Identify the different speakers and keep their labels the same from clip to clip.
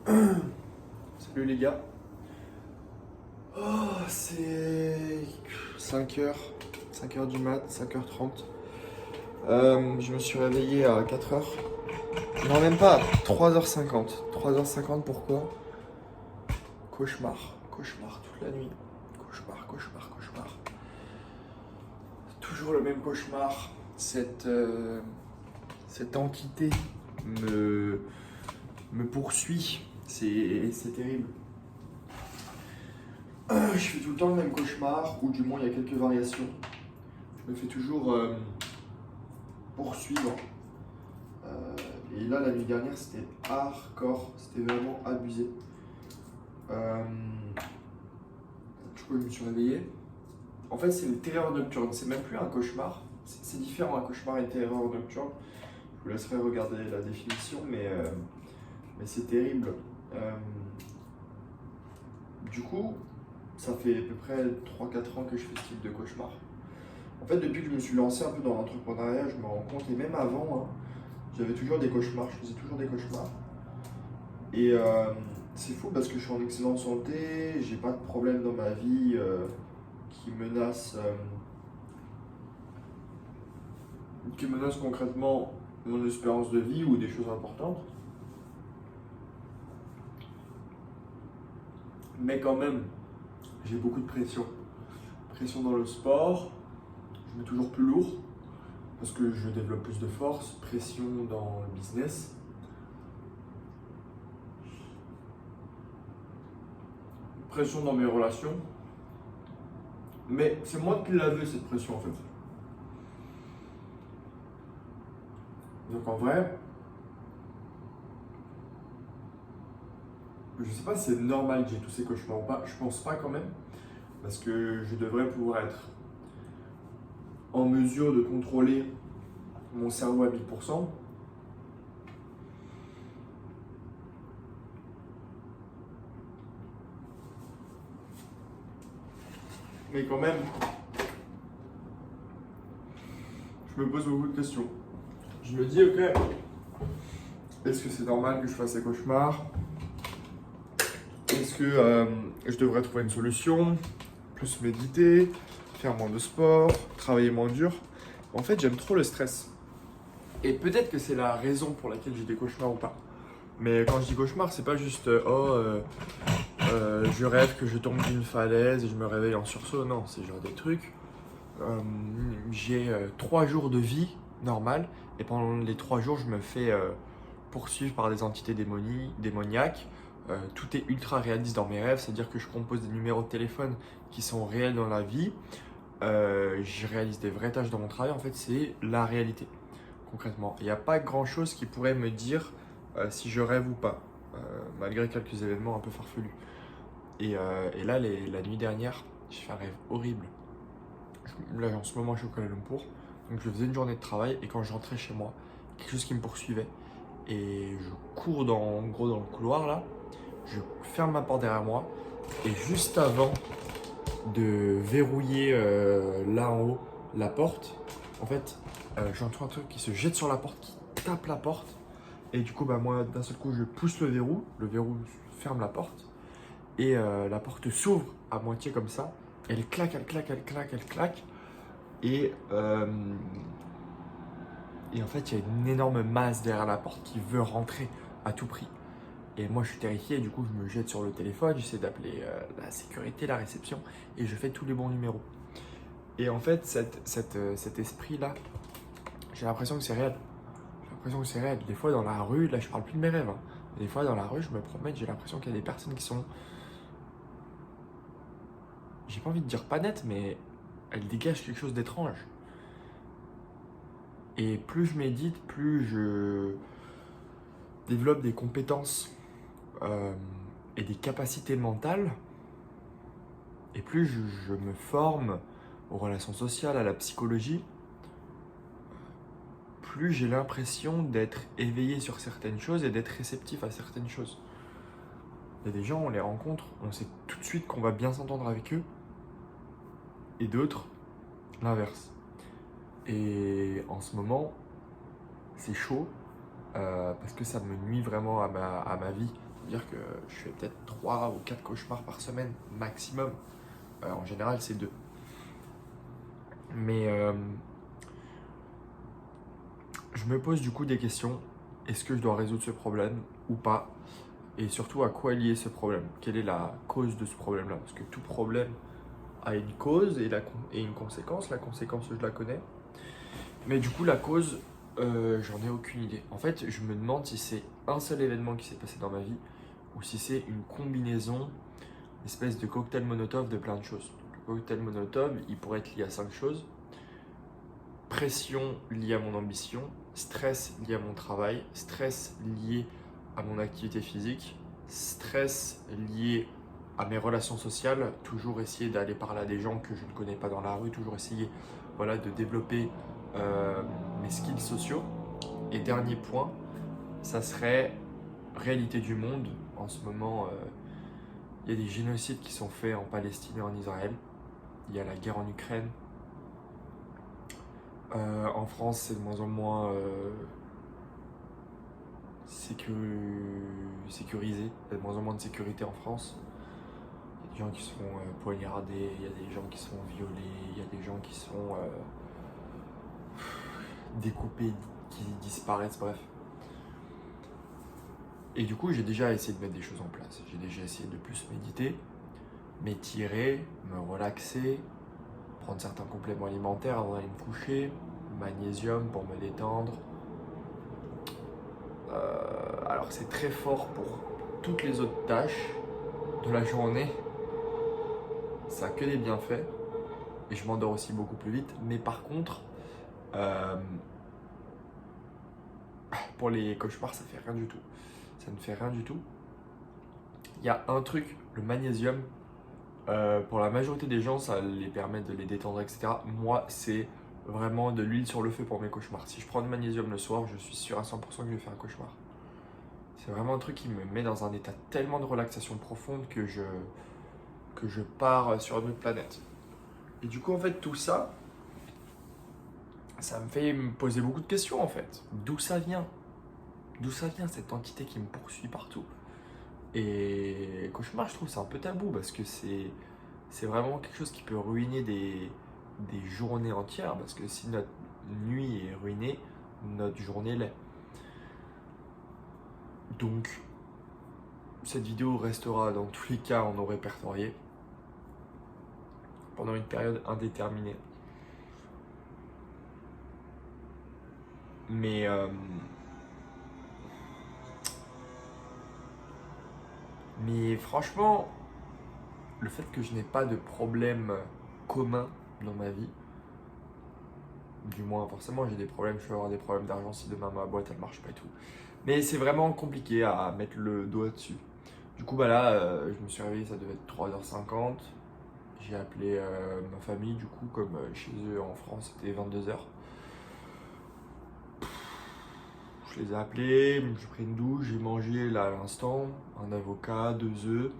Speaker 1: Salut les gars. Oh, c'est 5h, 5h du mat, 5h30. Je me suis réveillé à 4h. Non, même pas, 3h50. 3h50, pourquoi? Cauchemar, cauchemar toute la nuit. Cauchemar, cauchemar, cauchemar. Toujours le même cauchemar. Cette entité me, me poursuit. C'est terrible. Je fais tout le temps le même cauchemar, ou du moins il y a quelques variations. Je me fais toujours poursuivre. Et là, la nuit dernière, c'était hardcore, c'était vraiment abusé. Du coup, je me suis réveillé. En fait, c'est une terreur nocturne, c'est même plus un cauchemar. C'est différent, un cauchemar et une terreur nocturne. Je vous laisserai regarder la définition, mais c'est terrible. Euh, du coup, ça fait à peu près 3-4 ans que je fais ce type de cauchemar. En fait, depuis que je me suis lancé un peu dans l'entrepreneuriat, je me rends compte, et même avant, hein, j'avais toujours des cauchemars, je faisais toujours des cauchemars. Et c'est fou parce que je suis en excellente santé, j'ai pas de problème dans ma vie qui menace concrètement mon espérance de vie ou des choses importantes. Mais quand même, j'ai beaucoup de pression. Pression dans le sport, je mets toujours plus lourd parce que je développe plus de force, pression dans le business. Pression dans mes relations, mais c'est moi qui l'avais cette pression en fait. Donc en vrai, je sais pas si c'est normal que j'ai tous ces cauchemars ou pas, je pense pas quand même, parce que je devrais pouvoir être en mesure de contrôler mon cerveau à 1000%. Mais quand même, je me pose beaucoup de questions. Je me dis, ok, est-ce que c'est normal que je fasse ces cauchemars? Est-ce que je devrais trouver une solution? Plus méditer, faire moins de sport, travailler moins dur. En fait, j'aime trop le stress. Et peut-être que c'est la raison pour laquelle j'ai des cauchemars ou pas. Mais quand je dis cauchemar, c'est pas juste je rêve que je tombe d'une falaise et je me réveille en sursaut. Non, c'est genre des trucs. J'ai 3 jours de vie normale et pendant les 3 jours, je me fais poursuivre par des entités démoniaques. Tout est ultra réaliste dans mes rêves, c'est-à-dire que je compose des numéros de téléphone qui sont réels dans la vie. Je réalise des vraies tâches dans mon travail. En fait, c'est la réalité, concrètement. Il n'y a pas grand-chose qui pourrait me dire si je rêve ou pas, malgré quelques événements un peu farfelus. Et là, la nuit dernière, j'ai fait un rêve horrible. Là, en ce moment, je suis au Kuala Lumpur. Donc, je faisais une journée de travail et quand je rentrais chez moi, quelque chose qui me poursuivait. Et je cours en gros dans le couloir là. Je ferme ma porte derrière moi. Et juste avant de verrouiller là en haut la porte, en fait, j'entends un truc qui se jette sur la porte, qui tape la porte. Et du coup, bah, moi, d'un seul coup, je pousse le verrou ferme la porte. Et la porte s'ouvre à moitié comme ça. Elle claque, elle claque, elle claque, elle claque. Et, euh, et en fait, il y a une énorme masse derrière la porte qui veut rentrer à tout prix. Et moi, je suis terrifié. Du coup, je me jette sur le téléphone. J'essaie d'appeler la sécurité, la réception. Et je fais tous les bons numéros. Et en fait, cet esprit-là, j'ai l'impression que c'est réel. J'ai l'impression que c'est réel. Des fois, dans la rue, là, je parle plus de mes rêves, hein. Des fois, dans la rue, je me promène, j'ai l'impression qu'il y a des personnes qui sont, j'ai pas envie de dire pas nettes, mais elles dégagent quelque chose d'étrange. Et plus je médite, plus je développe des compétences euh, et des capacités mentales, et plus je me forme aux relations sociales, à la psychologie, plus j'ai l'impression d'être éveillé sur certaines choses et d'être réceptif à certaines choses. Il y a des gens, on les rencontre, on sait tout de suite qu'on va bien s'entendre avec eux, et d'autres, l'inverse. Et en ce moment, c'est chaud parce que ça me nuit vraiment à ma vie dire que je fais peut-être 3 ou 4 cauchemars par semaine, maximum. En général, c'est 2. Mais je me pose du coup des questions. Est-ce que je dois résoudre ce problème ou pas? Et surtout, à quoi est lié ce problème? Quelle est la cause de ce problème-là? Parce que tout problème a une cause et une conséquence. La conséquence, je la connais. Mais du coup, la cause, j'en ai aucune idée. En fait, je me demande si c'est un seul événement qui s'est passé dans ma vie ou si c'est une combinaison, une espèce de cocktail Molotov de plein de choses. Le cocktail Molotov, il pourrait être lié à 5 choses. Pression liée à mon ambition, stress lié à mon travail, stress lié à mon activité physique, stress lié à mes relations sociales, toujours essayer d'aller parler à des gens que je ne connais pas dans la rue, toujours essayer voilà, de développer mes skills sociaux. Et dernier point, ça serait réalité du monde. En ce moment, il y a des génocides qui sont faits en Palestine et en Israël. Il y a la guerre en Ukraine. En France, c'est de moins en moins sécurisé. Il y a de moins en moins de sécurité en France. Il y a des gens qui sont poignardés, il y a des gens qui sont violés, il y a des gens qui sont découpés, qui disparaissent, bref. Et du coup, j'ai déjà essayé de mettre des choses en place. J'ai déjà essayé de plus méditer, m'étirer, me relaxer, prendre certains compléments alimentaires avant d'aller me coucher, magnésium pour me détendre. Alors c'est très fort pour toutes les autres tâches de la journée. Ça a que des bienfaits. Et je m'endors aussi beaucoup plus vite. Mais par contre, pour les cauchemars, ça fait rien du tout. Ça ne fait rien du tout. Il y a un truc, le magnésium. Pour la majorité des gens, ça les permet de les détendre, etc. Moi, c'est vraiment de l'huile sur le feu pour mes cauchemars. Si je prends du magnésium le soir, je suis sûr à 100% que je vais faire un cauchemar. C'est vraiment un truc qui me met dans un état tellement de relaxation profonde que je pars sur une autre planète. Et du coup, en fait, tout ça, ça me fait me poser beaucoup de questions, en fait. D'où ça vient? D'où ça vient, cette entité qui me poursuit partout? Et cauchemar, je trouve c'est un peu tabou parce que c'est vraiment quelque chose qui peut ruiner des journées entières. Parce que si notre nuit est ruinée, notre journée l'est. Donc, cette vidéo restera dans tous les cas en non répertorié pendant une période indéterminée. Mais franchement, le fait que je n'ai pas de problème commun dans ma vie, du moins forcément j'ai des problèmes, je peux avoir des problèmes d'argent si demain ma boîte elle marche pas et tout. Mais c'est vraiment compliqué à mettre le doigt dessus. Du coup bah là, je me suis réveillé, ça devait être 3h50. J'ai appelé ma famille du coup, comme chez eux en France c'était 22h. Je les ai appelés, j'ai pris une douche, j'ai mangé là à l'instant, un avocat, 2 œufs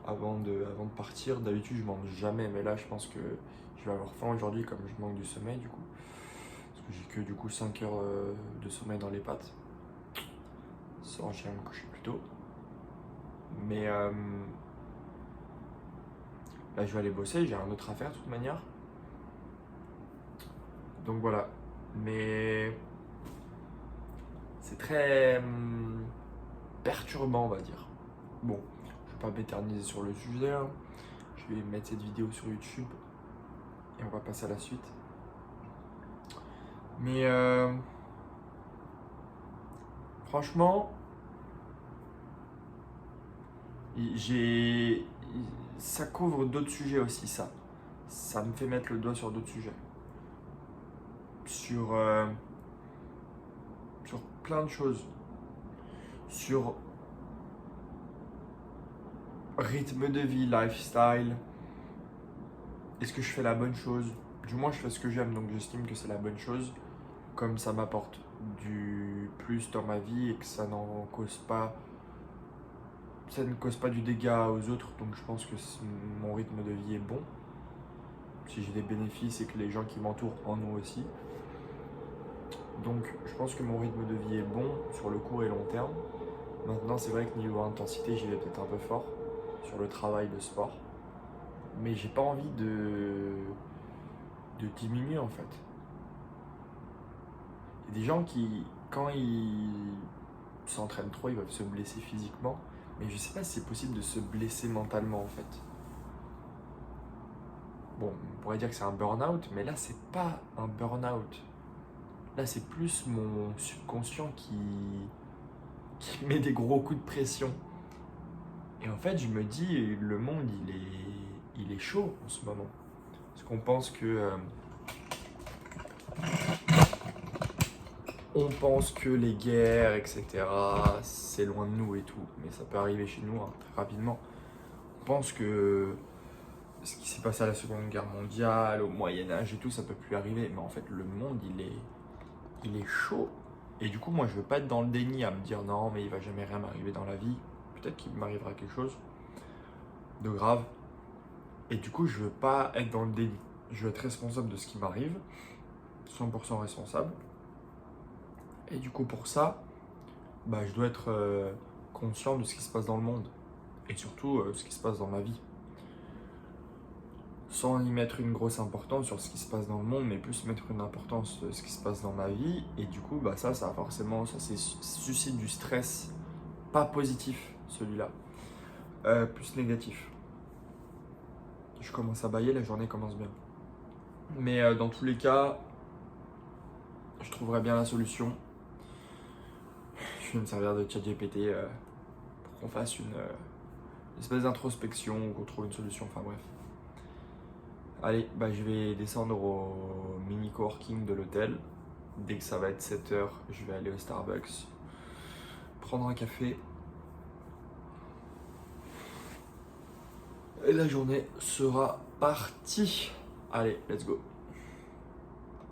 Speaker 1: avant de partir. D'habitude je mange jamais, mais là je pense que je vais avoir faim aujourd'hui comme je manque du sommeil du coup. Parce que j'ai que du coup 5 heures de sommeil dans les pattes. Ça, j'irai me coucher plus tôt. Mais là je vais aller bosser, j'ai un autre affaire de toute manière. Donc voilà. Mais c'est très perturbant, on va dire. Bon, je vais pas m'éterniser sur le sujet. Hein. Je vais mettre cette vidéo sur YouTube et on va passer à la suite. Mais franchement, ça couvre d'autres sujets aussi, ça. Ça me fait mettre le doigt sur d'autres sujets. Sur plein de choses. Sur rythme de vie, lifestyle. Est-ce que je fais la bonne chose? Du moins, je fais ce que j'aime, donc j'estime que c'est la bonne chose. Comme ça m'apporte du plus dans ma vie et que ça ne cause pas du dégât aux autres, donc je pense que mon rythme de vie est bon. Si j'ai des bénéfices et que les gens qui m'entourent en ont aussi. Donc je pense que mon rythme de vie est bon sur le court et long terme. Maintenant, c'est vrai que niveau intensité, j'y vais peut-être un peu fort sur le travail, le sport. Mais j'ai pas envie de diminuer en fait. Il y a des gens qui, quand ils s'entraînent trop, ils peuvent se blesser physiquement. Mais je sais pas si c'est possible de se blesser mentalement en fait. Bon, on pourrait dire que c'est un burn-out, mais là, c'est pas un burn-out. Là, c'est plus mon subconscient qui met des gros coups de pression. Et en fait, je me dis, le monde, il est chaud en ce moment. Parce qu'on pense que on pense que les guerres, etc., c'est loin de nous et tout. Mais ça peut arriver chez nous hein, très rapidement. On pense que ce qui s'est passé à la Seconde Guerre mondiale, au Moyen-Âge et tout, ça peut plus arriver. Mais en fait, le monde, il est chaud. Et du coup, moi, je veux pas être dans le déni à me dire non, mais il va jamais rien m'arriver dans la vie. Peut-être qu'il m'arrivera quelque chose de grave. Et du coup, je veux pas être dans le déni. Je veux être responsable de ce qui m'arrive, 100% responsable. Et du coup, pour ça, bah, je dois être conscient de ce qui se passe dans le monde. Et surtout, ce qui se passe dans ma vie. Sans y mettre une grosse importance sur ce qui se passe dans le monde, mais plus mettre une importance sur ce qui se passe dans ma vie. Et du coup, bah, ça forcément, ça suscite du stress. Pas positif, celui-là. Plus négatif. Je commence à bâiller, la journée commence bien. Mais dans tous les cas, je trouverai bien la solution. Je vais me servir de ChatGPT pour qu'on fasse une espèce d'introspection ou qu'on trouve une solution. Enfin bref. Allez, bah, je vais descendre au mini coworking de l'hôtel. Dès que ça va être 7h, je vais aller au Starbucks, prendre un café. Et la journée sera partie. Allez, let's go.